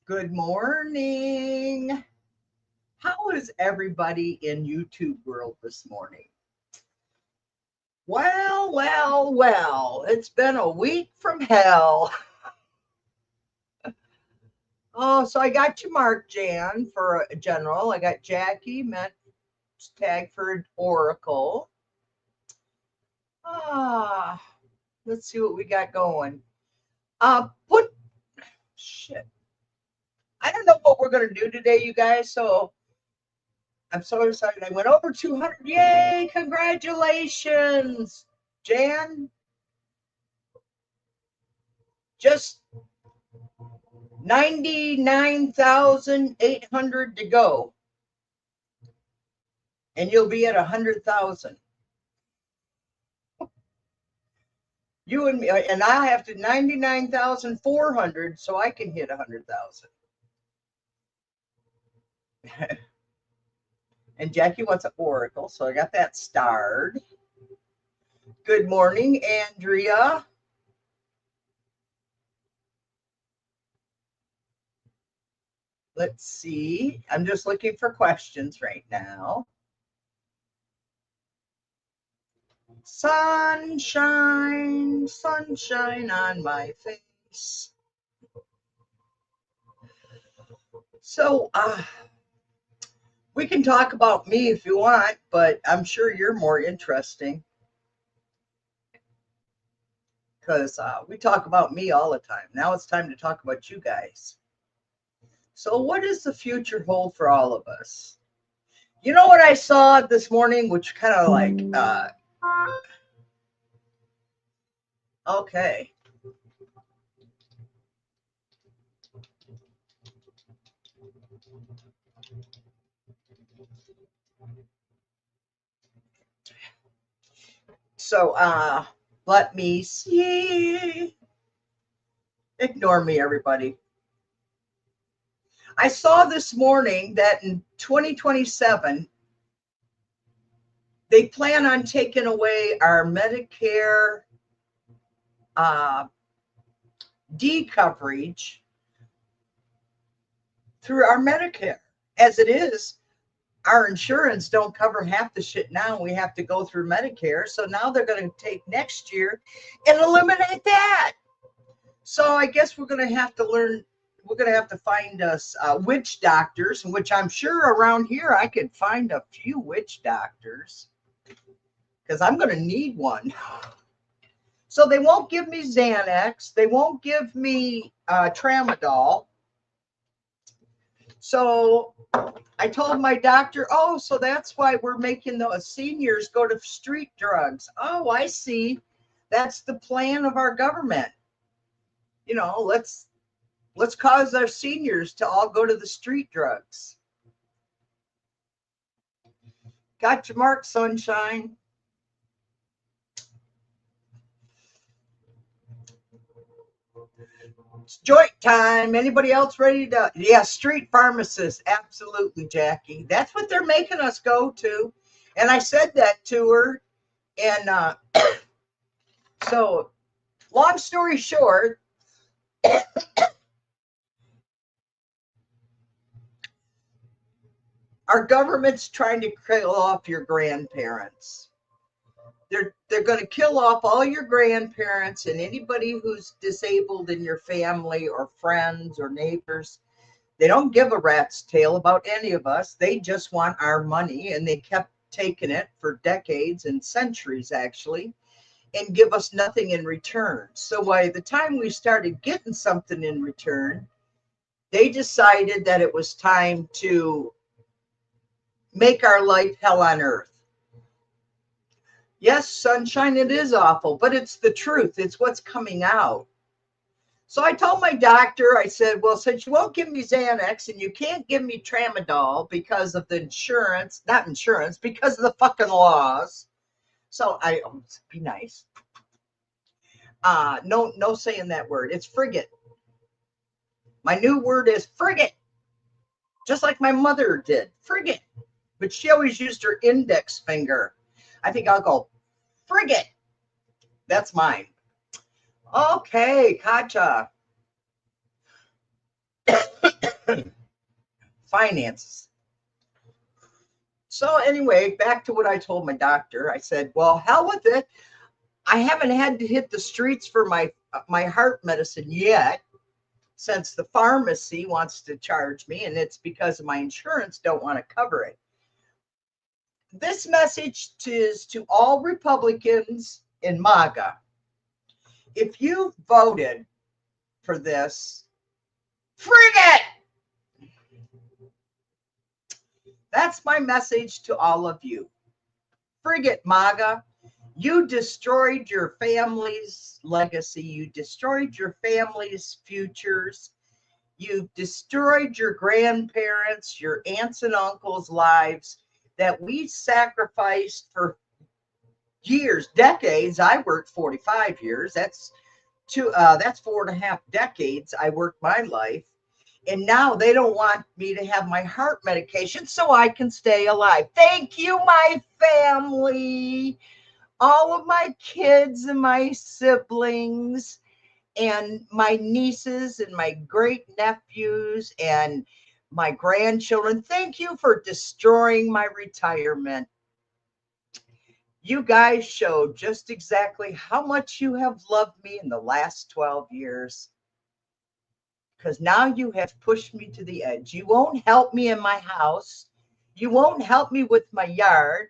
Good morning. How is everybody in YouTube world this morning? Well, it's been a week from hell. Oh, so I got you marked, Jan, for a general. I got Jackie, meant tag for Oracle. Let's see what we got going. Shit. I don't know what we're going to do today, you guys, so I'm so excited. I went over 200. Yay, congratulations, Jan. Just 99,800 to go. And you'll be at 100,000. You and me, and I have to 99,400 so I can hit 100,000. And Jackie wants an oracle, so I got that starred. Good morning, Andrea. Let's see. I'm just looking for questions right now. Sunshine, sunshine on my face. So, we can talk about me if you want, but I'm sure you're more interesting. Because we talk about me all the time. Now it's time to talk about you guys. So what does the future hold for all of us? You know what I saw this morning, which kind of like, okay. So let me see. Ignore me, everybody. I saw this morning that in 2027, they plan on taking away our Medicare D coverage through our Medicare. As it is, our insurance don't cover half the shit now. We have to go through Medicare. So now they're going to take next year and eliminate that. So I guess we're going to have to learn. We're going to have to find us witch doctors, which I'm sure around here I could find a few witch doctors because I'm going to need one. So they won't give me Xanax. They won't give me Tramadol. So I told my doctor, oh, so that's why we're making the seniors go to street drugs. Oh, I see. That's the plan of our government. You know, let's cause our seniors to all go to the street drugs. Got your mark, sunshine. It's joint time. Anybody else ready to? Yeah, street pharmacists. Absolutely, Jackie. That's what they're making us go to. And I said that to her. And so, long story short, our government's trying to kill off your grandparents. They're going to kill off all your grandparents and anybody who's disabled in your family or friends or neighbors. They don't give a rat's tail about any of us. They just want our money, and they kept taking it for decades and centuries, actually, and give us nothing in return. So by the time we started getting something in return, they decided that it was time to make our life hell on earth. Yes, sunshine, it is awful, but it's the truth. It's what's coming out. So I told my doctor, I said, well, since you won't give me Xanax and you can't give me Tramadol because of the insurance, not insurance, because of the fucking laws. So be nice. No saying that word. It's frigate. My new word is frigate. Just like my mother did, frigate. But she always used her index finger. I think I'll go frigate. That's mine. Okay, Katja. finances. So anyway, back to what I told my doctor. I said, well, hell with it. I haven't had to hit the streets for my heart medicine yet, since the pharmacy wants to charge me, and it's because my insurance don't want to cover it. This message is to all Republicans in MAGA. If you voted for this, frig it! That's my message to all of you. Frig it, MAGA. You destroyed your family's legacy. You destroyed your family's futures. You destroyed your grandparents, your aunts and uncles' lives that we sacrificed for years, decades. I worked 45 years. That's 4.5 decades. I worked my life. And now they don't want me to have my heart medication so I can stay alive. Thank you, my family, all of my kids and my siblings and my nieces and my great nephews and my grandchildren. Thank you for destroying my retirement. You guys showed just exactly how much you have loved me in the last 12 years. Because now you have pushed me to the edge. You won't help me in my house. You won't help me with my yard.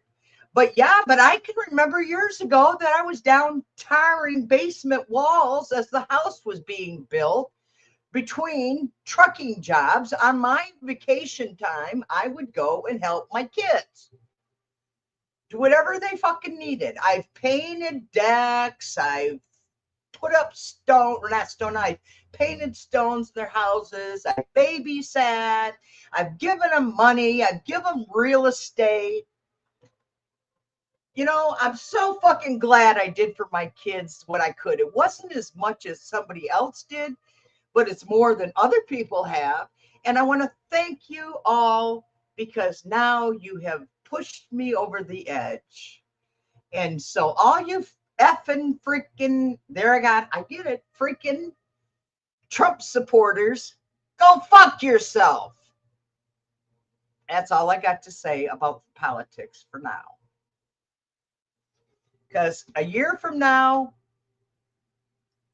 But I can remember years ago that I was down tarring basement walls as the house was being built. Between trucking jobs, on my vacation time, I would go and help my kids do whatever they fucking needed. I've painted decks. I've put up I've painted stones in their houses. I've babysat. I've given them money. I've given them real estate. You know, I'm so fucking glad I did for my kids what I could. It wasn't as much as somebody else did, but it's more than other people have. And I want to thank you all because now you have pushed me over the edge. And so all you effing freaking, I get it, freaking Trump supporters, go fuck yourself. That's all I got to say about politics for now. Because a year from now,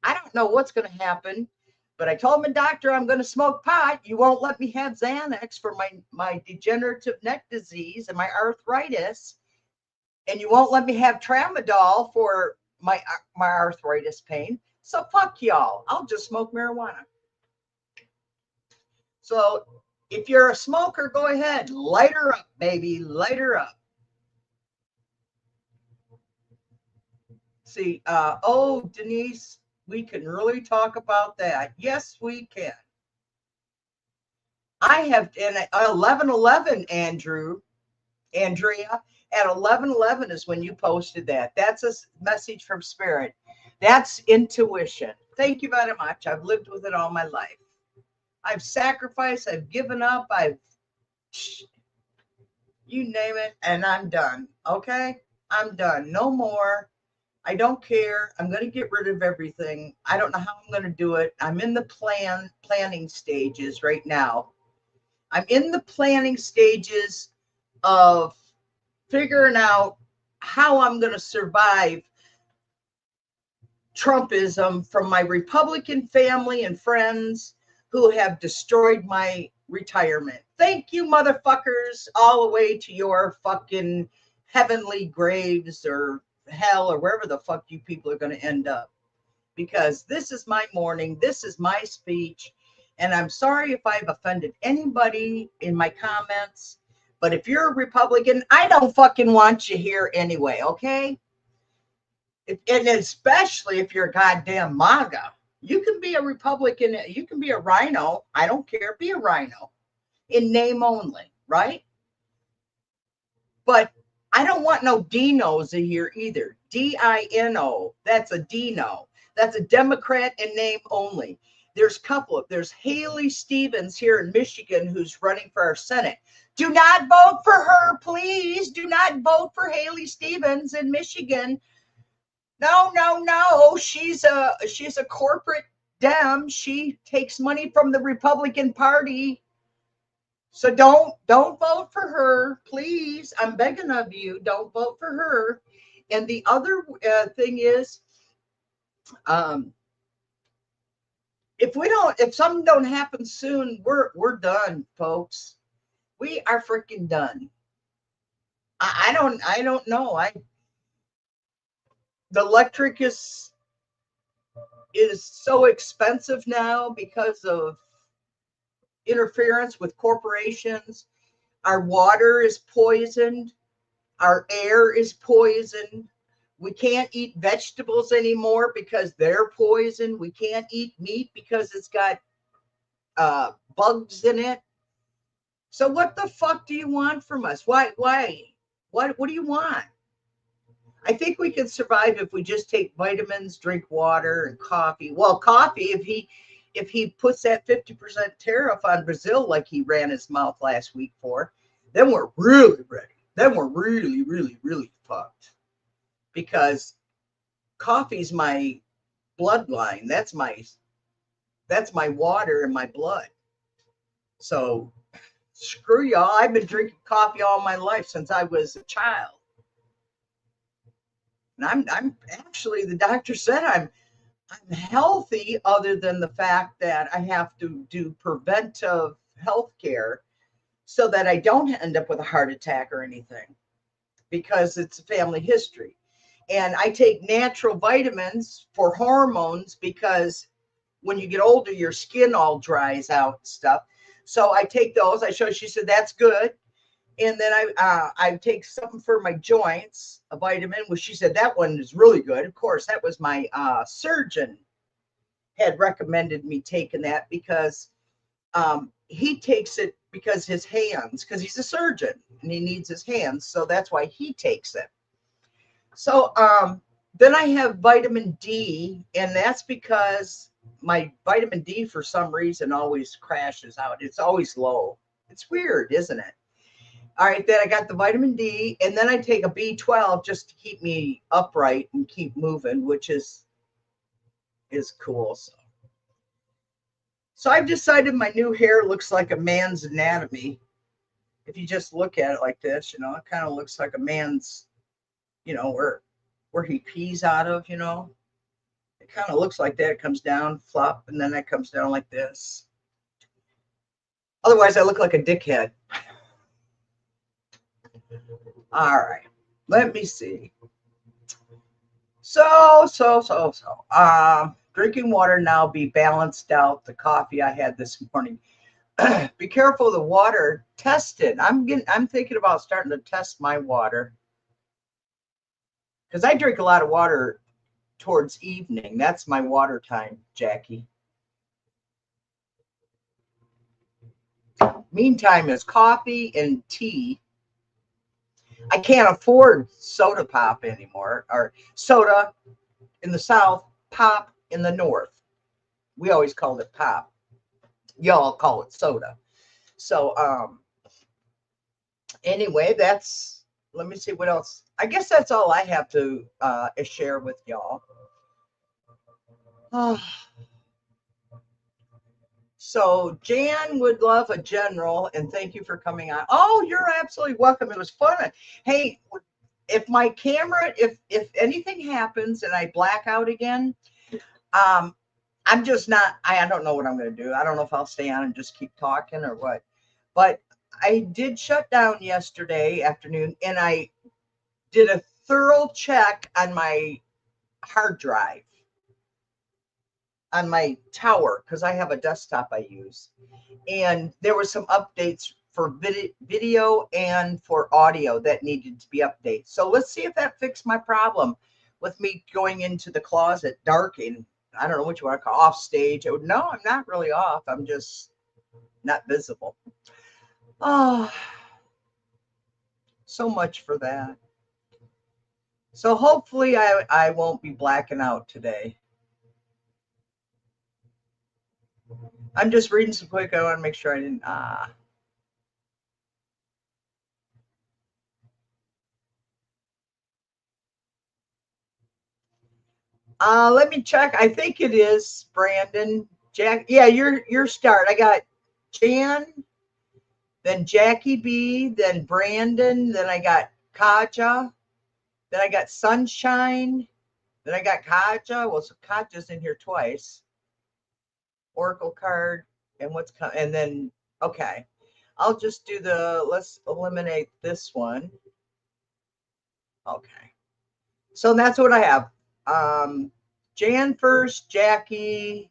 I don't know what's going to happen, but I told my doctor I'm going to smoke pot. You won't let me have Xanax for my degenerative neck disease and my arthritis. And you won't let me have tramadol for my arthritis pain. So fuck y'all. I'll just smoke marijuana. So if you're a smoker, go ahead. Light her up, baby. Light her up. See, Denise, we can really talk about that. Yes, we can. I have, and at 11:11, Andrea, at 11:11 is when you posted that. That's a message from Spirit. That's intuition. Thank you very much. I've lived with it all my life. I've sacrificed. I've given up. You name it, and I'm done. Okay? I'm done. No more. I don't care. I'm going to get rid of everything. I don't know how I'm going to do it. I'm in the planning stages right now. I'm in the planning stages of figuring out how I'm going to survive Trumpism from my Republican family and friends who have destroyed my retirement. Thank you, motherfuckers, all the way to your fucking heavenly graves or hell or wherever the fuck you people are going to end up. Because this is my morning. This is my speech. And I'm sorry if I've offended anybody in my comments. But if you're a Republican, I don't fucking want you here anyway, okay? And especially if you're a goddamn MAGA. You can be a Republican. You can be a rhino. I don't care. Be a rhino. In name only, right? But I don't want no Dinos here either. D-I-N-O. That's a Dino. That's a Democrat in name only. There's Haley Stevens here in Michigan who's running for our Senate. Do not vote for her, please. Do not vote for Haley Stevens in Michigan. No. She's a corporate Dem. She takes money from the Republican Party So don't vote for her, please. I'm begging of you, don't vote for her. And the other thing is, um, if something don't happen soon, we're done, folks. We are freaking done. I don't know. The electric is so expensive now because of interference with corporations. Our water is poisoned. Our air is poisoned. We can't eat vegetables anymore because they're poisoned. We can't eat meat because it's got bugs in it. So what the fuck do you want from us? Why? What do you want? I think we can survive if we just take vitamins, drink water, and coffee. Well, coffee, if he puts that 50% tariff on Brazil like he ran his mouth last week for, then we're really ready. Then we're really, really, really fucked. Because coffee's my bloodline. That's my water in my blood. So screw y'all. I've been drinking coffee all my life since I was a child. And I'm actually, the doctor said I'm healthy, other than the fact that I have to do preventive health care so that I don't end up with a heart attack or anything, because it's a family history. And I take natural vitamins for hormones because when you get older, your skin all dries out and stuff. So I take those. She said, that's good. And then I take something for my joints, a vitamin, which she said that one is really good. Of course, that was my surgeon had recommended me taking that because he takes it because his hands, because he's a surgeon and he needs his hands. So that's why he takes it. So then I have vitamin D, and that's because my vitamin D for some reason always crashes out. It's always low. It's weird, isn't it? All right, then I got the vitamin D, and then I take a B12 just to keep me upright and keep moving, which is cool. So I've decided my new hair looks like a man's anatomy. If you just look at it like this, it kind of looks like a man's, where he pees out of, It kind of looks like that. It comes down, flop, and then it comes down like this. Otherwise, I look like a dickhead. All right, let me see. So. Drinking water now, be balanced out. The coffee I had this morning. Be careful of the water. Test it. I'm thinking about starting to test my water, because I drink a lot of water towards evening. That's my water time, Jackie. Meantime is coffee and tea. I can't afford soda pop anymore, or soda in the South, pop in the North. We always called it pop. Y'all call it soda. So anyway, let me see what else. I guess that's all I have to share with y'all. So Jan would love a general, and thank you for coming on. Oh, you're absolutely welcome. It was fun. Hey, if my camera, if anything happens and I black out again, I'm just not, I don't know what I'm going to do. I don't know if I'll stay on and just keep talking or what. But I did shut down yesterday afternoon, and I did a thorough check on my hard drive, on my tower, because I have a desktop I use. And there were some updates for video and for audio that needed to be updated. So let's see if that fixed my problem with me going into the closet, darking. I don't know what you want to call off stage. No, I'm not really off. I'm just not visible. Oh, so much for that. So hopefully I won't be blacking out today. I'm just reading some quick. I want to make sure I didn't. Let me check. I think it is Brandon. Jack. Yeah, your start. I got Jan, then Jackie B, then Brandon, then I got Kaja, then I got Sunshine, then I got Kaja. Well, so Kaja's in here twice. Oracle card, and and then, okay. I'll just do let's eliminate this one. Okay. So that's what I have. Jan first, Jackie,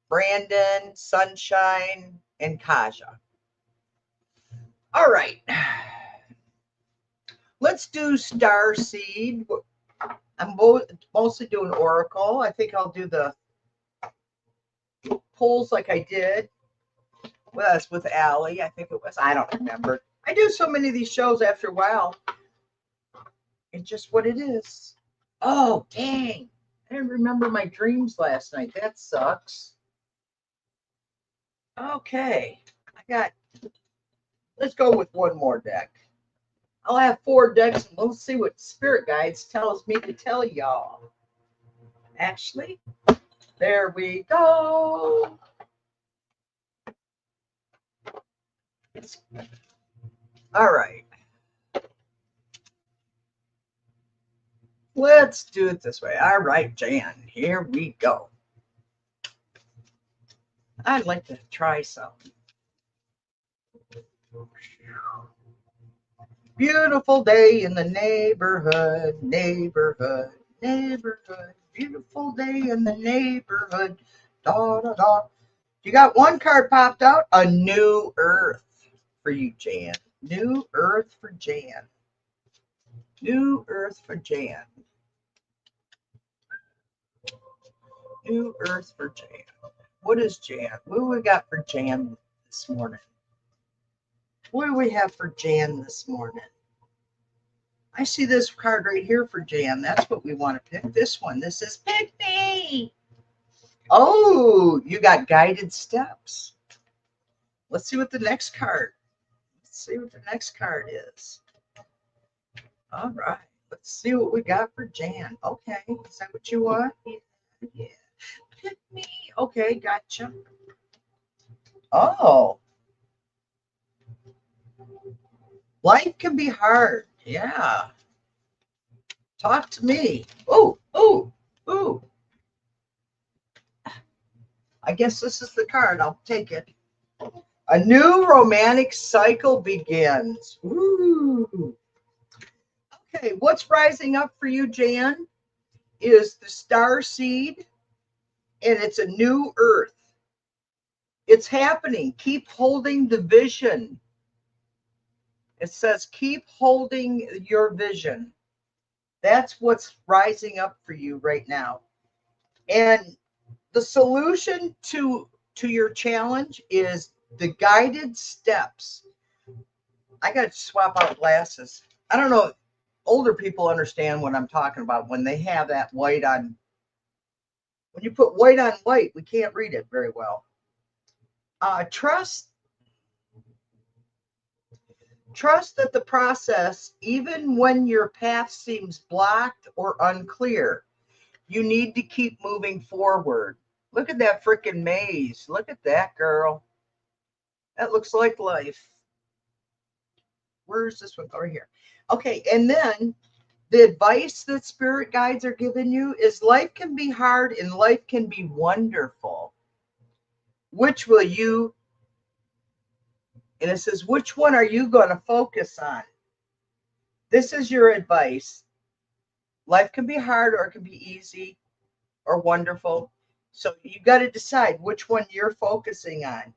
Brandon, Sunshine, and Kaja. All right. Let's do Star Seed. I'm mostly doing Oracle. I think I'll do the polls like I did with Allie. I think it was. I don't remember. I do so many of these shows after a while. It's just what it is. Oh, dang. I didn't remember my dreams last night. That sucks. Okay. Let's go with one more deck. I'll have 4 decks, and let's see what Spirit Guides tells me to tell y'all. Actually, there we go. All right. Let's do it this way. All right, Jan, here we go. I'd like to try something. Beautiful day in the neighborhood, neighborhood, neighborhood. Beautiful day in the neighborhood. Da, da, da. You got one card popped out, a new earth for you, Jan. New earth for Jan. New earth for Jan. New earth for Jan. What is Jan? What do we got for Jan this morning? What do we have for Jan this morning? I see this card right here for Jan. That's what we want to pick. This one. This is Pick Me. Oh, you got guided steps. Let's see what the next card. Let's see what the next card is. All right. Let's see what we got for Jan. Okay. Is that what you want? Yeah. Pick me. Okay, gotcha. Oh. Life can be hard. Yeah. Talk to me. Oh, oh, oh. I guess this is the card. I'll take it. A new romantic cycle begins. Ooh. Okay, what's rising up for you, Jan, is the Star Seed, and it's a new earth. It's happening. Keep holding the vision. It says keep holding your vision. That's what's rising up for you right now. And the solution to your challenge is the guided steps. I got to swap out glasses. I don't know. Older people understand what I'm talking about when they have that white on. When you put white on white, we can't read it very well. Trust that the process, even when your path seems blocked or unclear, you need to keep moving forward. Look at that freaking maze. Look at that, girl. That looks like life. Where's this one? Over here. Okay, and then the advice that spirit guides are giving you is life can be hard and life can be wonderful. Which will you, and it says, which one are you going to focus on? This is your advice. Life can be hard or it can be easy or wonderful. So you got to decide which one you're focusing on.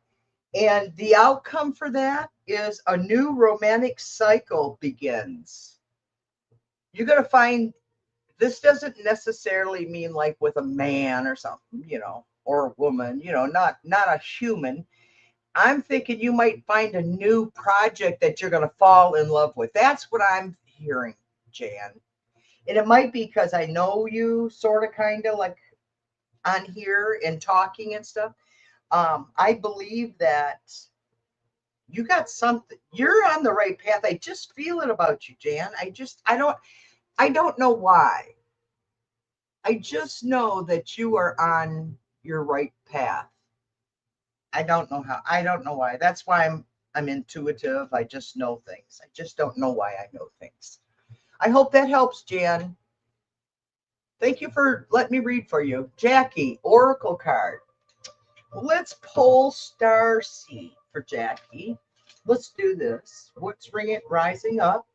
And the outcome for that is a new romantic cycle begins. You're going to find this doesn't necessarily mean like with a man or something, or a woman, not a human. I'm thinking you might find a new project that you're going to fall in love with. That's what I'm hearing, Jan. And it might be because I know you sort of kind of like on here and talking and stuff. I believe that you got something, you're on the right path. I just feel it about you, Jan. I don't know why. I just know that you are on your right path. I don't know how. I don't know why. That's why I'm intuitive. I just know things. I just don't know why I know things. I hope that helps, Jan. Thank you for letting me read for you. Jackie, Oracle card. Let's pull star seed for Jackie. Let's do this. What's rising up?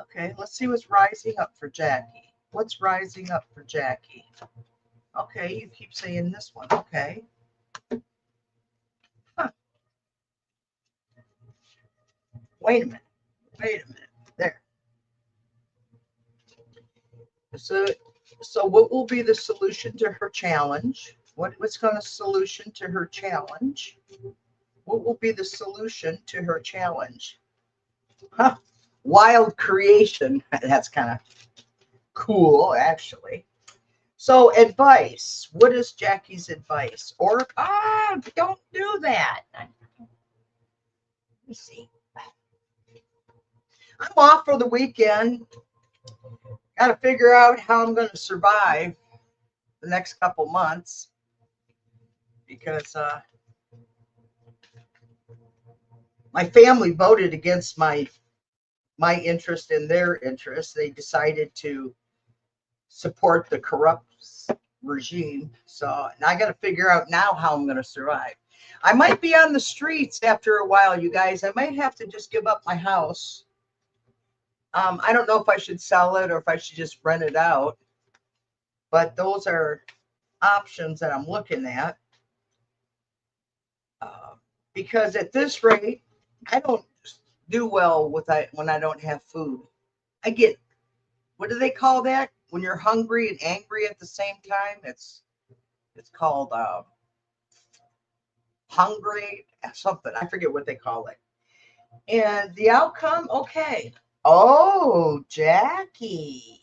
Okay, let's see what's rising up for Jackie. What's rising up for Jackie? Okay, you keep saying this one. Okay. Huh. Wait a minute. Wait a minute. There. So what will be the solution to her challenge? What's going to solution to her challenge? What will be the solution to her challenge? Huh. Wild creation. That's kind of cool, actually. So advice. What is Jackie's advice? Or don't do that. Let me see. I'm off for the weekend. Got to figure out how I'm going to survive the next couple months because my family voted against my interest in their interest. They decided to support the corrupt regime. So and I got to figure out now how I'm going to survive. I might be on the streets after a while, you guys. I might have to just give up my house. I don't know if I should sell it or if I should just rent it out. But those are options that I'm looking at. Because at this rate, I don't do well with when I don't have food. I get, what do they call that? When you're hungry and angry at the same time, it's called hungry something. I forget what they call it. And the outcome, okay. Oh, Jackie.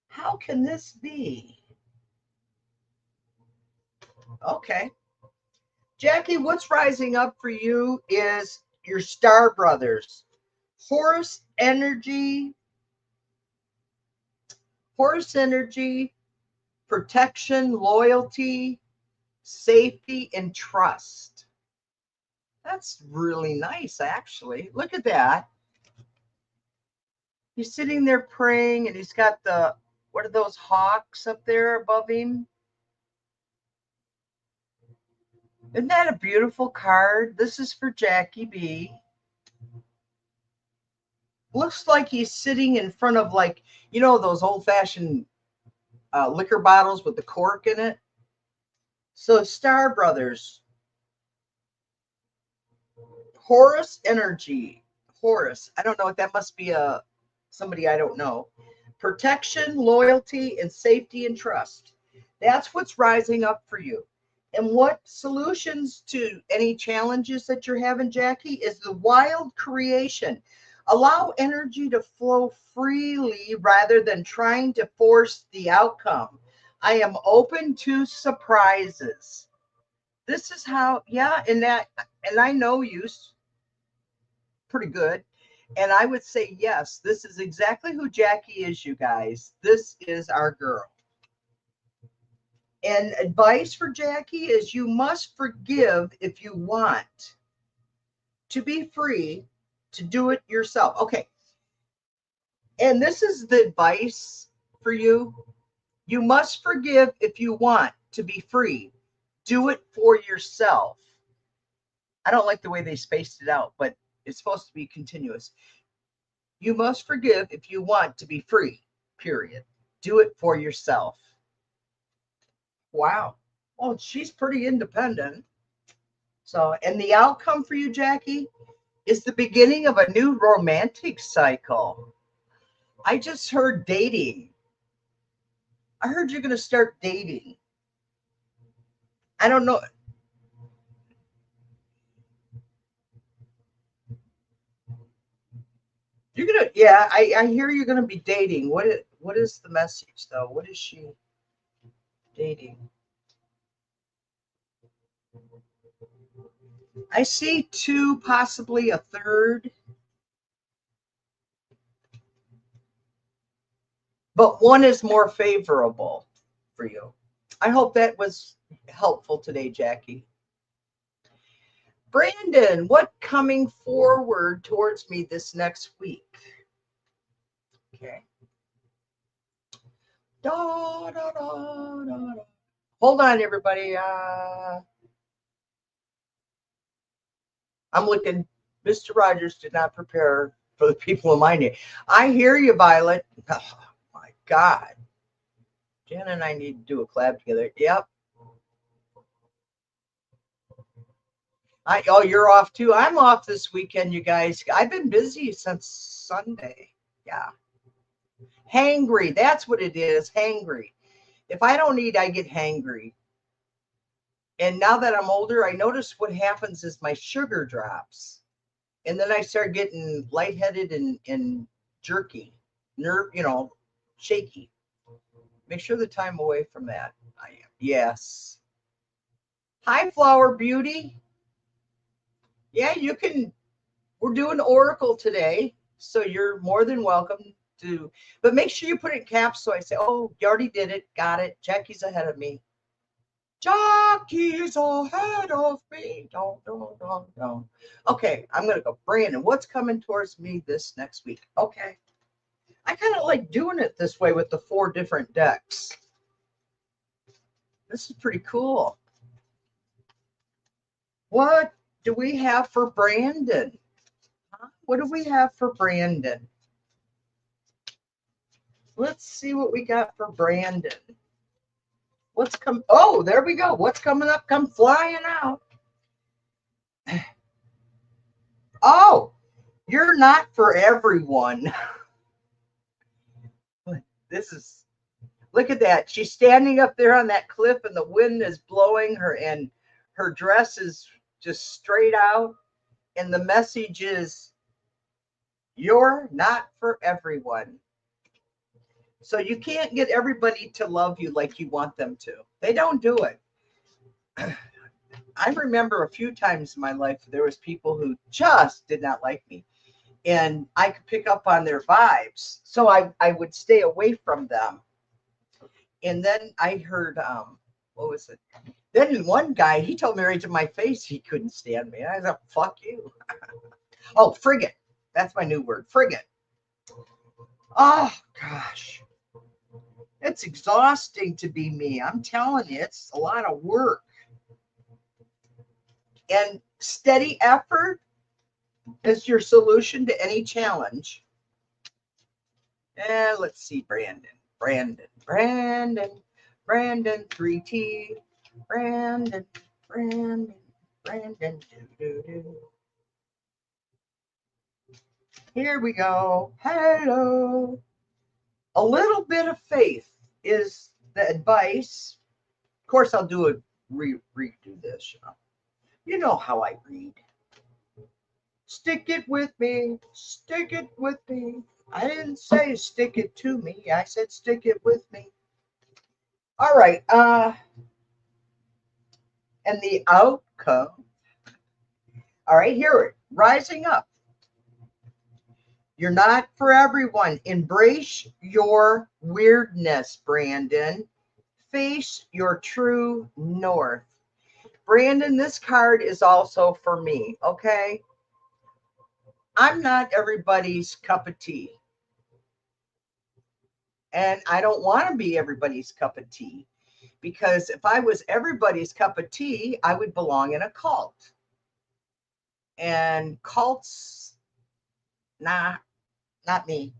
How can this be? Okay. Jackie, what's rising up for you is your star brothers. Horse energy, protection, loyalty, safety, and trust. That's really nice, actually. Look at that. He's sitting there praying, and he's got what are those hawks up there above him? Isn't that a beautiful card? This is for Jackie B. Looks like he's sitting in front of, like, you know, those old-fashioned liquor bottles with the cork in it. So Star Brothers. Horus energy. Horus. I don't know what that must be. Somebody I don't know. Protection, loyalty, and safety and trust. That's what's rising up for you. And what solutions to any challenges that you're having, Jackie, is the wild creation. Allow energy to flow freely rather than trying to force the outcome. I am open to surprises. This is how, yeah, and I know you pretty good. And I would say, yes, this is exactly who Jackie is, you guys. This is our girl. And advice for Jackie is you must forgive if you want to be free to do it yourself. Okay. And this is the advice for you. You must forgive if you want to be free. Do it for yourself. I don't like the way they spaced it out, but it's supposed to be continuous. You must forgive if you want to be free, period. Do it for yourself. Wow. Well, she's pretty independent. So, and the outcome for you, Jackie, is the beginning of a new romantic cycle. I just heard dating. I heard you're going to start dating. I don't know. You're going to, yeah, I hear you're going to be dating. What is the message, though? What is she dating? I see two, possibly a third. But one is more favorable for you. I hope that was helpful today, Jackie. Brandon, what coming forward towards me this next week? Okay. Da, da, da, da, da. Hold on, everybody. I'm looking. Mr. Rogers did not prepare for the people of my name. I hear you, Violet. Oh, my God. Jen and I need to do a collab together. Yep. Oh, you're off too. I'm off this weekend, you guys. I've been busy since Sunday. Yeah. Hangry. That's what it is. Hangry. If I don't eat, I get hangry. And now that I'm older, I notice what happens is my sugar drops. And then I start getting lightheaded and jerky, shaky. Make sure the time away from that. I am. Yes. Hi, Flower Beauty. Yeah, you can. We're doing Oracle today, so you're more than welcome to. But make sure you put it in caps so I say, oh, you already did it. Got it. Jackie's ahead of me. Jackie's ahead of me. Don't. Okay, I'm going to go. Brandon, what's coming towards me this next week? Okay. I kind of like doing it this way with the 4 different decks. This is pretty cool. What do we have for Brandon? What do we have for Brandon? Let's see what we got for Brandon. What's come? Oh, there we go. What's coming up? Come flying out. Oh, you're not for everyone. This is, look at that. She's standing up there on that cliff and the wind is blowing her and her dress is just straight out. And the message is, you're not for everyone. So you can't get everybody to love you like you want them to. They don't do it. I remember a few times in my life, there was people who just did not like me. And I could pick up on their vibes. So I would stay away from them. And then I heard, what was it? Then one guy, he told me right to my face he couldn't stand me. I thought, fuck you. Oh, frigate. That's my new word, frigate. Oh, gosh. It's exhausting to be me. I'm telling you, it's a lot of work. And steady effort is your solution to any challenge. And let's see, Brandon, 3T, Brandon. Here we go. Hello. A little bit of faith is the advice. Of course, I'll do a redo this. You know how I read. Stick it with me. Stick it with me. I didn't say stick it to me. I said stick it with me. All right. And the outcome. All right, here, rising up. You're not for everyone. Embrace your weirdness, Brandon. Face your true north. Brandon, this card is also for me, okay? I'm not everybody's cup of tea. And I don't want to be everybody's cup of tea. Because if I was everybody's cup of tea, I would belong in a cult. And cults, nah, not me.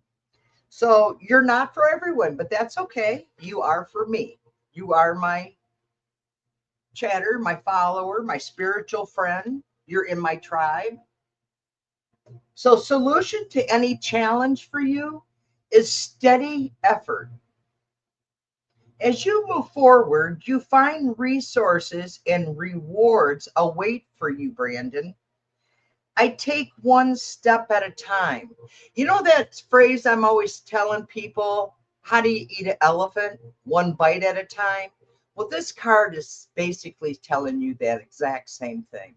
So you're not for everyone, but that's okay. You are for me. You are my chatter, my follower, my spiritual friend. You're in my tribe. So solution to any challenge for you is steady effort. As you move forward, you find resources and rewards await for you, Brandon. I take one step at a time. You know that phrase I'm always telling people, how do you eat an elephant? One bite at a time. Well, this card is basically telling you that exact same thing.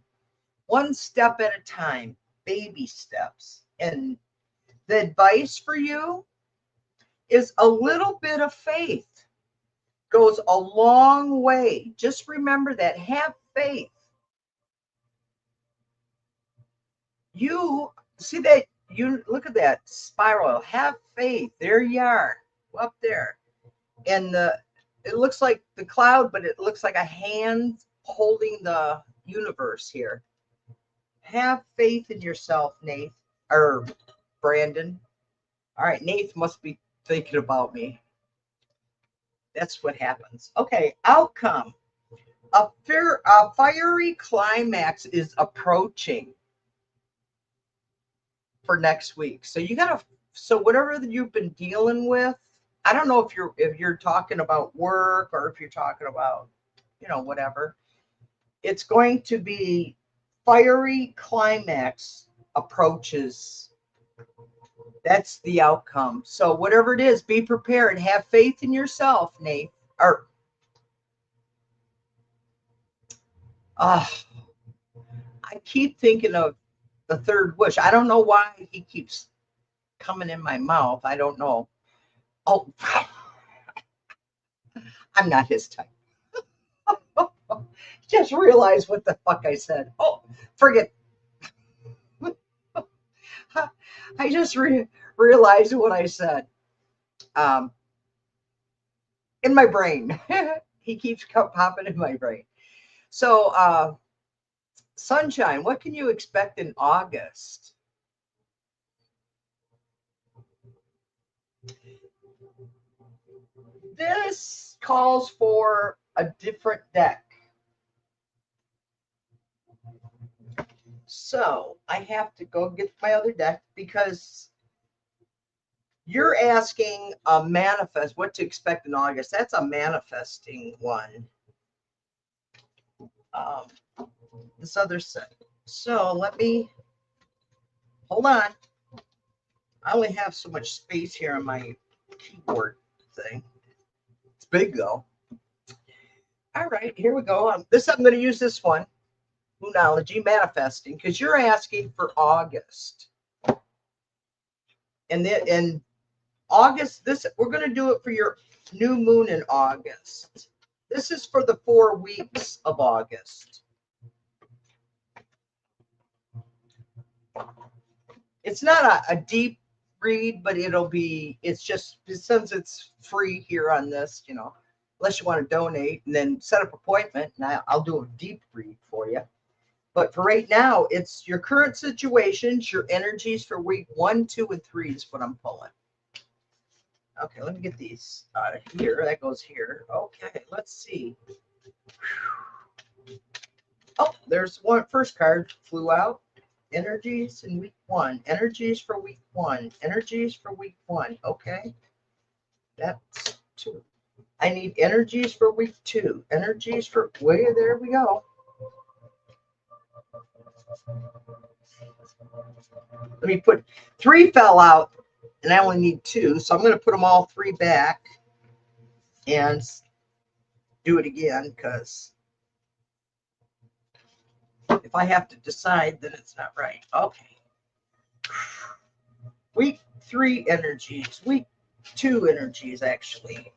One step at a time, baby steps. And the advice for you is a little bit of faith goes a long way. Just remember that. Have faith. you see that, you look at that spiral. Have faith. There you are, up there. And it looks like the cloud, but it looks like a hand holding the universe here. Have faith in yourself, Nate, or Brandon. All right, Nate must be thinking about me. That's what happens. Okay, outcome. A fiery climax is approaching for next week. So you gotta, so whatever that you've been dealing with, I don't know if you're talking about work or if you're talking about, whatever. It's going to be fiery climax approaches. That's the outcome. So whatever it is, be prepared. Have faith in yourself, Nate. Or I keep thinking of the third wish. I don't know why he keeps coming in my mouth. I don't know. Oh, I'm not his type. Just realized what the fuck I said. Oh, forget. I just realized what I said. In my brain. He keeps popping in my brain. So, sunshine, what can you expect in August? This calls for a different deck. So I have to go get my other deck because you're asking a manifest, what to expect in August. That's a manifesting one. This other set. So let me, hold on. I only have so much space here on my keyboard thing. It's big though. All right, here we go. I'm going to use this one. Moonology, manifesting, because you're asking for August. And then in August, we're going to do it for your new moon in August. This is for the 4 weeks of August. It's not a deep read, but it's just, since it's free here on this, unless you want to donate and then set up an appointment, and I'll do a deep read for you. But for right now, it's your current situations, your energies for week 1, 2, and 3 is what I'm pulling. Okay, let me get these out of here. That goes here. Okay, let's see. Oh, there's one. First card flew out. Energies in week 1. Energies for week 1. Energies for week 1. Okay. That's 2. I need energies for week 2. Energies for, there we go. Let me put 3 fell out and I only need 2. So I'm going to put them all 3 back and do it again, because if I have to decide, then it's not right. Okay. Week 3 energies. Week 2 energies, actually.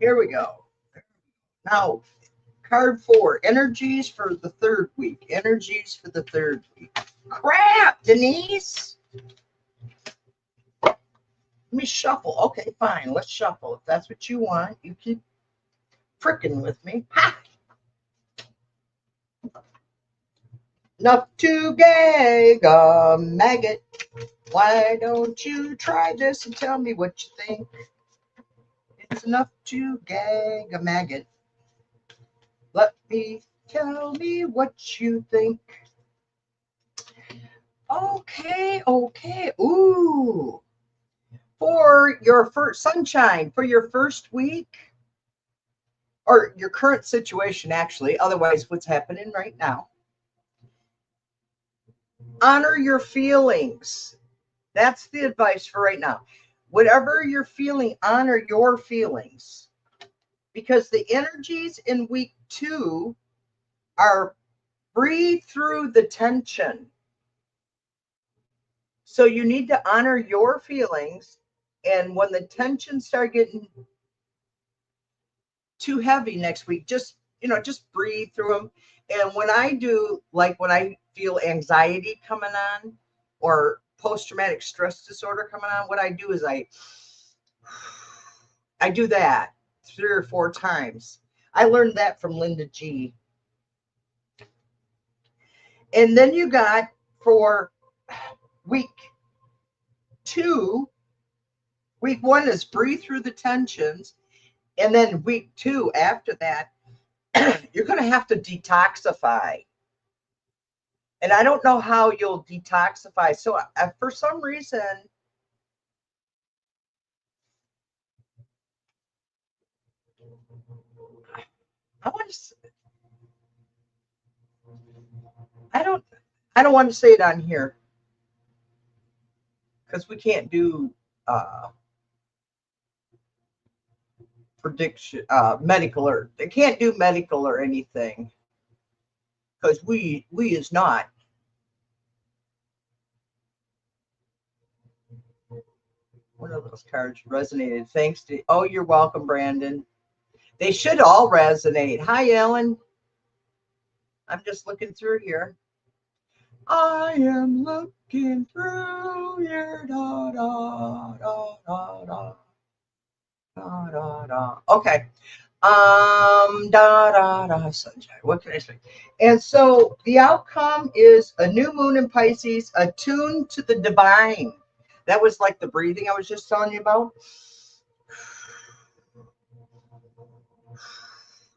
Here we go. Now, card 4. Energies for the 3rd week. Energies for the 3rd week. Crap, Denise. Let me shuffle. Okay, fine. Let's shuffle. If that's what you want, you keep fricking with me. Ha! Enough to gag a maggot. Why don't you try this and tell me what you think? It's enough to gag a maggot. Let me tell me what you think. Okay. Ooh. For your first sunshine, for your first week, or your current situation, actually, otherwise what's happening right now. Honor your feelings. That's the advice for right now. Whatever you're feeling, honor your feelings. Because the energies in week 2 are breathe through the tension. So you need to honor your feelings. And when the tension starts getting too heavy next week, just, you know, just breathe through them. And when I do, like when I feel anxiety coming on or post-traumatic stress disorder coming on, what I do is I do that 3 or 4 times. I learned that from Linda G. And then you got for week 2, week 1 is breathe through the tensions. And then week 2, after that, you're going to have to detoxify. And I don't know how you'll detoxify. So for some reason, I don't want to say it on here because we can't do prediction, medical, or they can't do medical or anything because we is not. One of those cards resonated. Thanks to, oh, you're welcome, Brandon. They should all resonate. Hi, Ellen. I'm just looking through here. I am looking through your da da da da da da da da. Okay. Da da da sunshine. What can I say? And so the outcome is a new moon in Pisces, attuned to the divine. That was like the breathing I was just telling you about.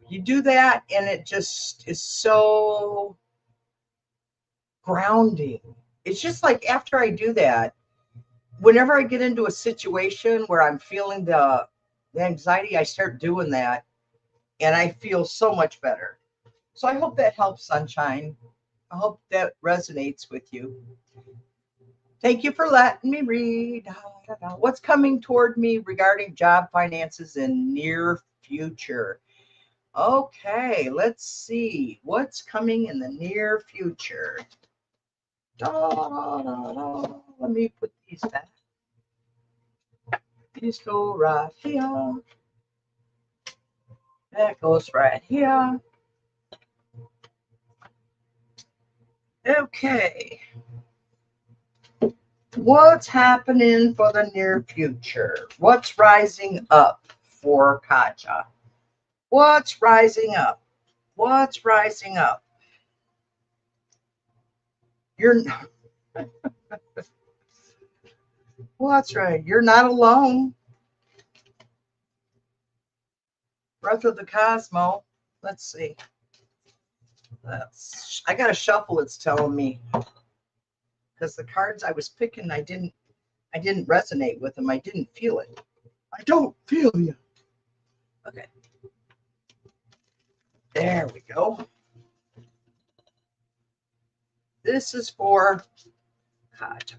You do that, and it just is so grounding. It's just like after I do that, whenever I get into a situation where I'm feeling the anxiety, I start doing that, and I feel so much better. So I hope that helps, Sunshine. I hope that resonates with you. Thank you for letting me read. What's coming toward me regarding job, finances, and near future? Okay, let's see what's coming in the near future. Let me put these back. These go right here. That goes right here. Okay. What's happening for the near future? What's rising up for Katja? What's rising up? What's rising up? You're What's right? You're not alone. Breath of the Cosmo. Let's see. I gotta shuffle, it's telling me. Because the cards I was picking, I didn't resonate with them. I didn't feel it. I don't feel you. Okay. There we go. This is for Katja.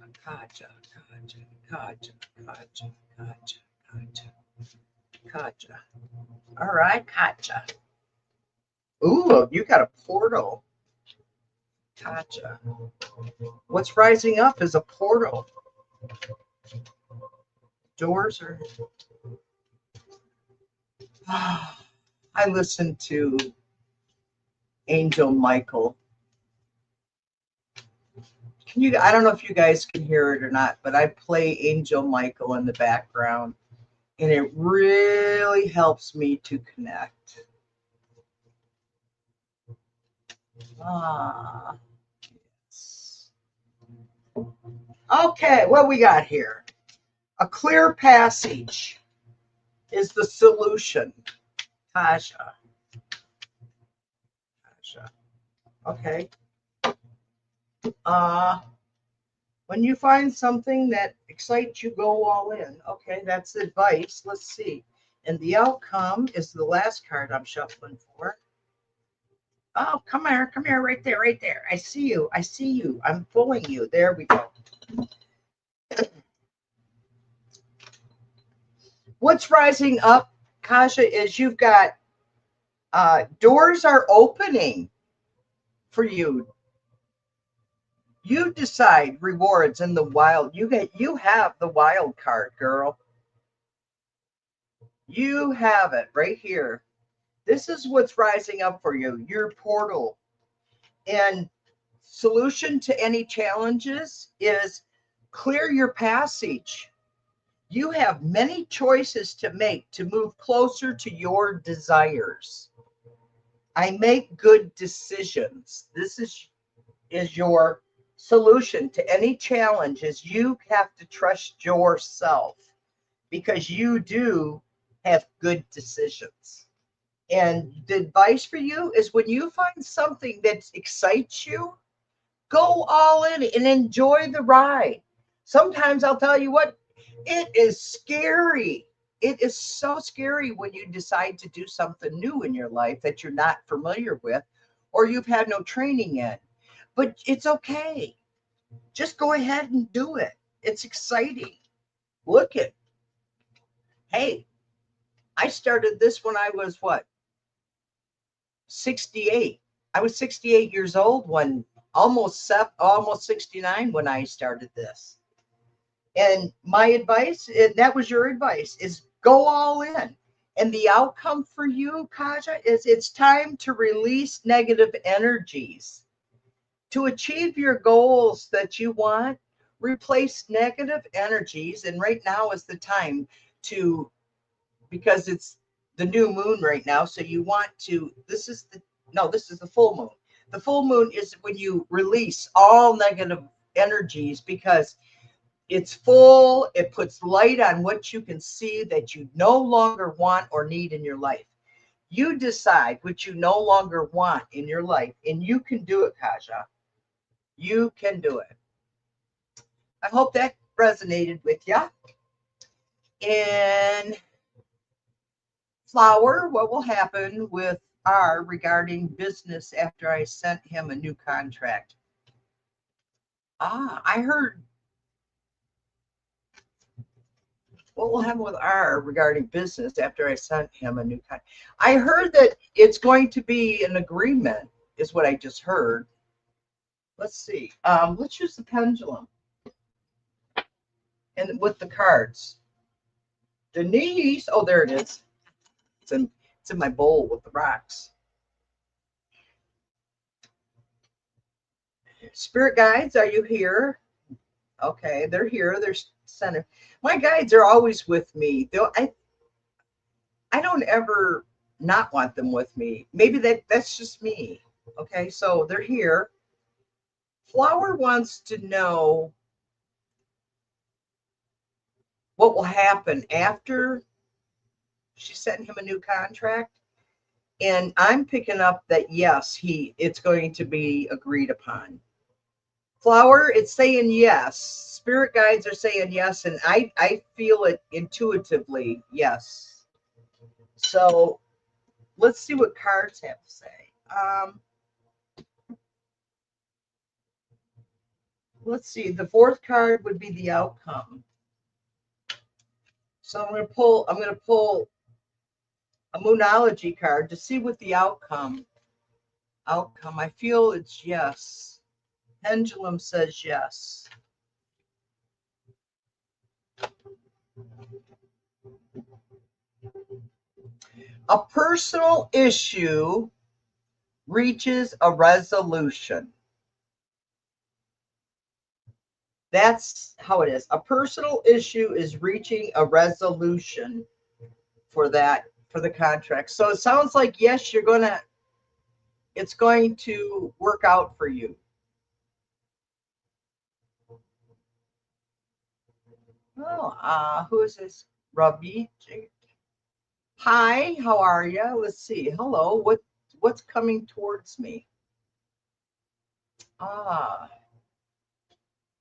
All right, Katja. Ooh, you got a portal. Katja. What's rising up is a portal. Doors are... I listened to Angel Michael. I don't know if you guys can hear it or not, but I play Angel Michael in the background, and it really helps me to connect. Yes. Okay, what we got here? A clear passage is the solution. Tasha. Okay. When you find something that excites you, go all in. Okay, that's advice. Let's see. And the outcome is the last card I'm shuffling for. Oh, come here, right there. I see you. I'm pulling you. There we go. What's rising up, Kasha, is you've got doors are opening for you. You decide rewards in the wild. You have the wild card, girl. You have it right here. This is what's rising up for you, your portal. And solution to any challenges is clear your passage. You have many choices to make to move closer to your desires. I make good decisions. This is your solution to any challenge, is you have to trust yourself, because you do have good decisions. And the advice for you is, when you find something that excites you, go all in and enjoy the ride. Sometimes I'll tell you what, it is scary. It is so scary when you decide to do something new in your life that you're not familiar with or you've had no training in. But it's okay. Just go ahead and do it. It's exciting. Look at, hey, I started this when I was what? 68. I was 68 years old when almost 69 when I started this. And my advice, and that was your advice, is go all in. And the outcome for you, Kaja, is it's time to release negative energies. To achieve your goals that you want, replace negative energies. And right now is the time to, because it's the new moon right now. So you want to, this is the full moon. The full moon is when you release all negative energies, because it's full. It puts light on what you can see that you no longer want or need in your life. You decide what you no longer want in your life, and you can do it, Kaja. You can do it. I hope that resonated with you. And Flower, what will happen with R regarding business after I sent him a new contract? I heard, what will happen with R regarding business after I sent him a new contract? I heard that it's going to be an agreement, is what I just heard. Let's see. Let's use the pendulum and with the cards. Denise, oh, there it is. It's in my bowl with the rocks. Spirit guides, are you here? Okay, they're here. They're center. My guides are always with me. I don't ever not want them with me. Maybe that's just me. Okay, so they're here. Flower wants to know what will happen after she sent him a new contract. And I'm picking up that, yes, it's going to be agreed upon. Flower, it's saying yes. Spirit guides are saying yes, and I feel it intuitively, yes. So let's see what cards have to say. Let's see. The fourth card would be the outcome. So I'm going to pull a Moonology card to see what the outcome. I feel it's yes. Pendulum says yes. A personal issue reaches a resolution. That's how it is. A personal issue is reaching a resolution for the contract. So it sounds like, yes, it's going to work out for you. Oh, who is this? Ravi. Hi, how are you? Let's see. Hello. What's coming towards me?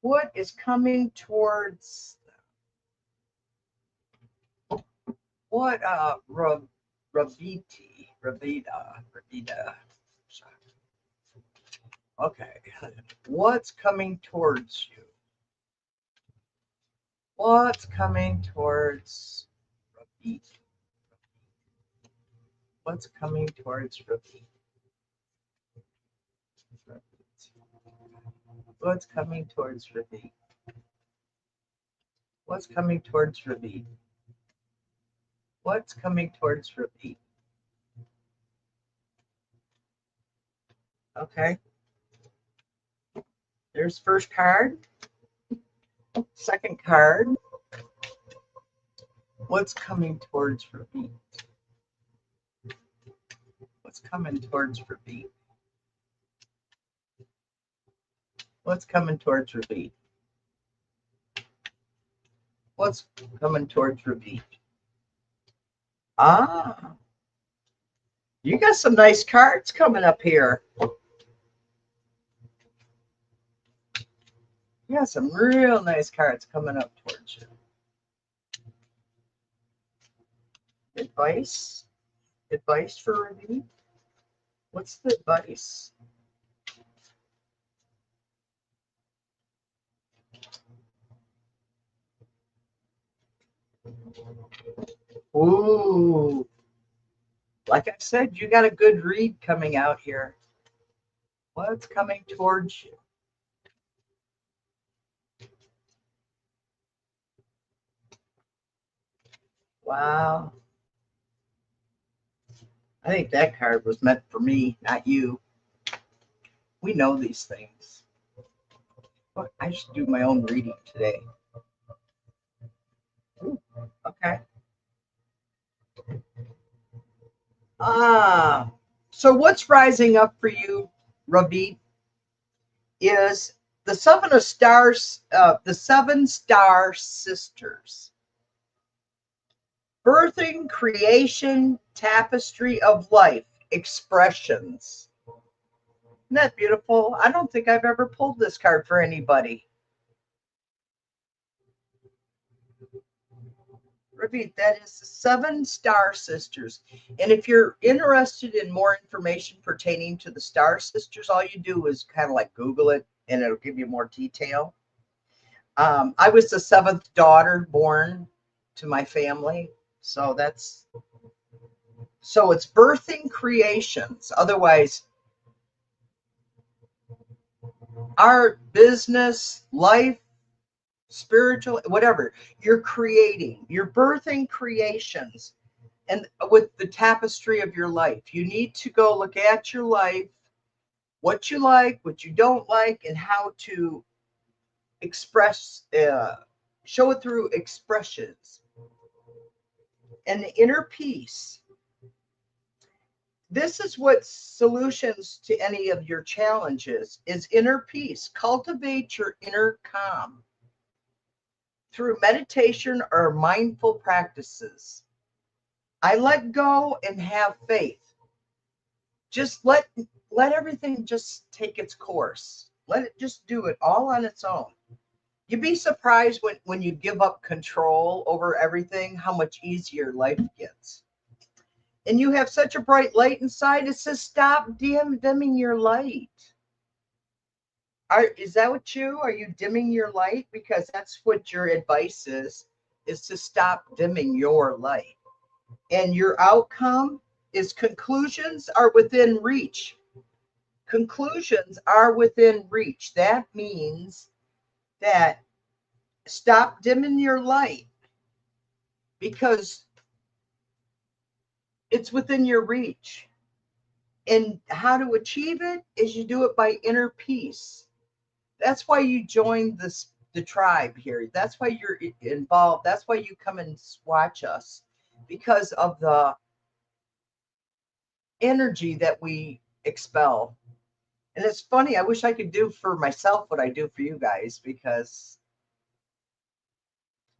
What is coming towards? What? Ravita. Okay. What's coming towards you? What's coming towards Ravita? What's coming towards Ravita? What's coming towards Ravita? What's coming towards Ravita? What's coming towards Ravita? Okay. There's first card. Second card. What's coming towards Repeat? What's coming towards Repeat? What's coming towards Repeat? What's coming towards Repeat? Ah, you got some nice cards coming up here. You got some real nice cards coming up towards you. Advice? Advice for Repeat? What's the advice? Ooh. Like I said, you got a good read coming out here. What's coming towards you? Wow. I think that card was meant for me, not you. We know these things. But I should do my own reading today. Ooh, okay. So what's rising up for you, Ravi, is the Seven of Stars, the Seven Star Sisters. Birthing, creation, tapestry of life, expressions. Isn't that beautiful? I don't think I've ever pulled this card for anybody. Repeat, that is the Seven Star Sisters. And if you're interested in more information pertaining to the Star Sisters, all you do is kind of like Google it and it'll give you more detail. I was the seventh daughter born to my family. So it's birthing creations. Otherwise, art, business, life, spiritual, whatever, you're creating, you're birthing creations. And with the tapestry of your life, you need to go look at your life, what you like, what you don't like, and how to express, show it through expressions. And the inner peace. This is what solutions to any of your challenges is: inner peace. Cultivate your inner calm through meditation or mindful practices. I let go and have faith. Just let everything just take its course. Let it just do it all on its own. You'd be surprised when you give up control over everything, how much easier life gets. And you have such a bright light inside. It says, stop dimming your light. Is that what are you dimming your light? Because that's what your advice is to stop dimming your light. And your outcome is conclusions are within reach. Conclusions are within reach. That means that stop dimming your light because it's within your reach. And how to achieve it is you do it by inner peace. That's why you joined the tribe here. That's why you're involved. That's why you come and watch us, because of the energy that we expel. And it's funny, I wish I could do for myself what I do for you guys, because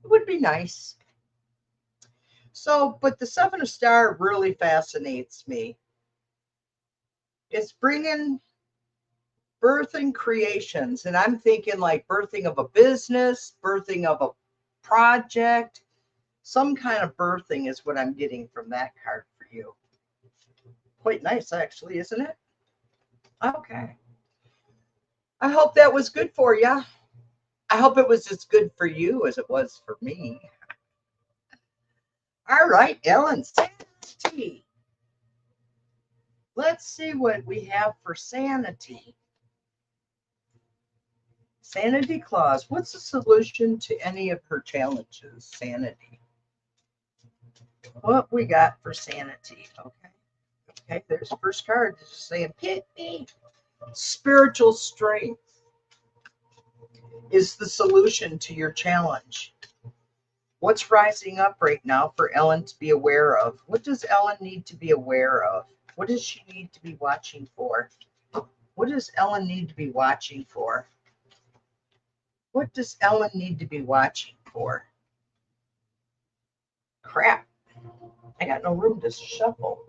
it would be nice. So, but the Seven of Star really fascinates me. It's bringing birthing creations, and I'm thinking like birthing of a business, birthing of a project, some kind of birthing is what I'm getting from that card for you. Quite nice, actually, isn't it? Okay. I hope that was good for you. I hope it was as good for you as it was for me. All right, Ellen, sanity. Let's see what we have for sanity. Sanity clause. What's the solution to any of her challenges? Sanity. What we got for sanity? Okay. Okay, there's the first card. Just saying, pick me. Spiritual strength is the solution to your challenge. What's rising up right now for Ellen to be aware of? What does Ellen need to be aware of? What does she need to be watching for? What does Ellen need to be watching for? What does Ellen need to be watching for? Crap. I got no room to shuffle.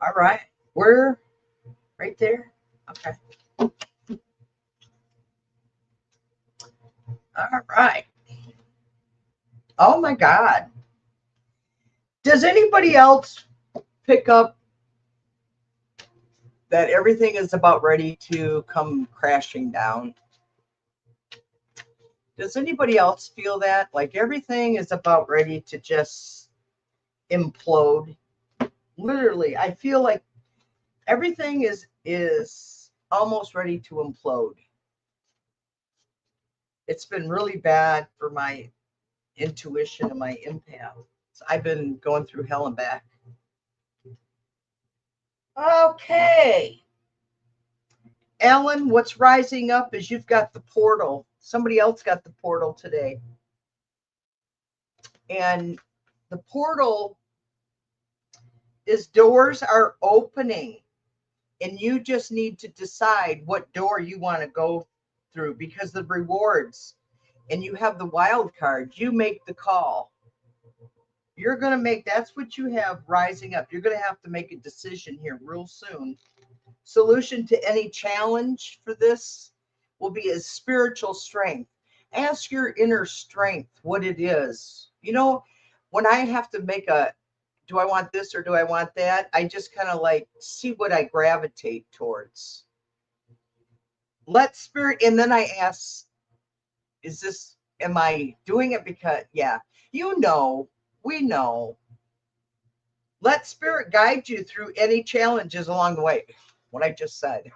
All right. We're right there. Okay. All right. Oh my God. Does anybody else pick up that everything is about ready to come crashing down? Does anybody else feel that? Like everything is about ready to just implode? Literally, I feel like everything is almost ready to implode. It's been really bad for my intuition and my empath. I've been going through hell and back. Okay. Ellen, what's rising up is you've got the portal. Somebody else got the portal today. And the portal is doors are opening. And you just need to decide what door you want to go through because the rewards, and you have the wild card, you make the call. You're going to make, that's what you have rising up. You're going to have to make a decision here real soon. Solution to any challenge for this will be a spiritual strength. Ask your inner strength what it is. You know, when I have to make a, do I want this or do I want that? I just kind of like see what I gravitate towards. Let spirit, and then I ask, is this, am I doing it because, yeah, you know, we know. Let spirit guide you through any challenges along the way. What I just said.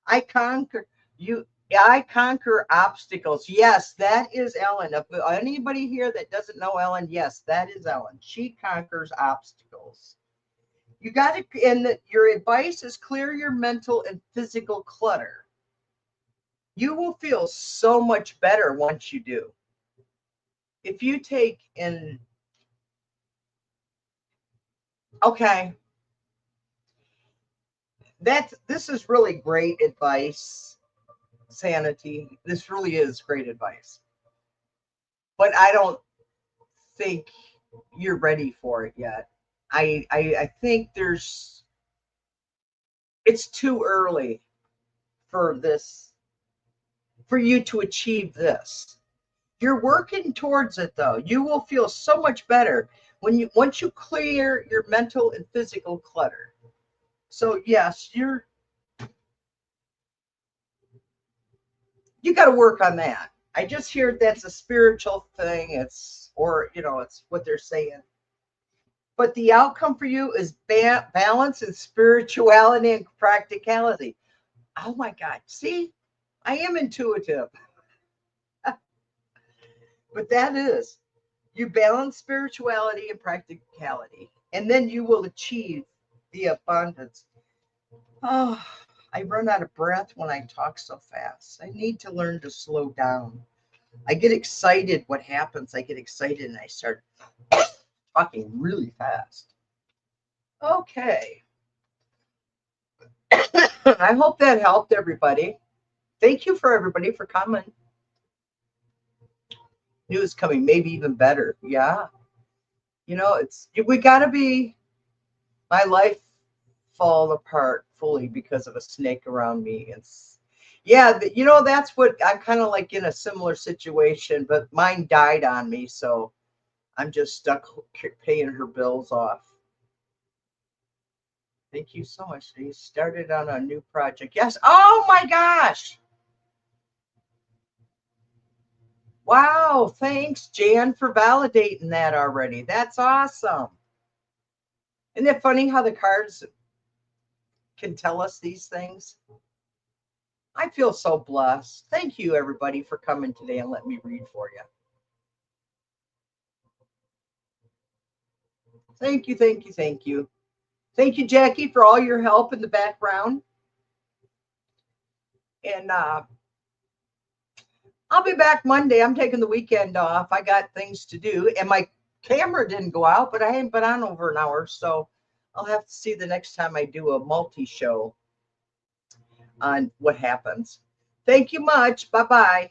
I conquer you. I conquer obstacles. Yes, that is Ellen. If anybody here that doesn't know Ellen, yes, that is Ellen. She conquers obstacles. You got to, and your advice is clear your mental and physical clutter. You will feel so much better once you do. If you take in, okay, this is really great advice, Sanity. This really is great advice. But I don't think you're ready for it yet. I think it's too early for this, for you to achieve this. You're working towards it though. You will feel so much better once you clear your mental and physical clutter. So yes, you got to work on that. I just hear that's a spiritual thing. It's what they're saying. But the outcome for you is balance and spirituality and practicality. Oh my God. See, I am intuitive. But that is, you balance spirituality and practicality, and then you will achieve the abundance. Oh, I run out of breath when I talk so fast. I need to learn to slow down. I get excited. What happens? I get excited and I start talking really fast. Okay. I hope that helped everybody. Thank you for everybody for coming. News coming, maybe even better. Yeah. We got to be, my life fall apart fully because of a snake around me. That's what I'm kind of like in a similar situation, but mine died on me. So I'm just stuck paying her bills off. Thank you so much. You started on a new project. Yes. Oh my gosh. Wow. Thanks, Jan, for validating that already. That's awesome. Isn't it funny how the cards can tell us these things? I feel so blessed. Thank you, everybody, for coming today and let me read for you. Thank you, thank you, thank you. Thank you, Jackie, for all your help in the background. And I'll be back Monday. I'm taking the weekend off. I got things to do. And my camera didn't go out, but I haven't been on over an hour. So I'll have to see the next time I do a multi-show on what happens. Thank you much. Bye-bye.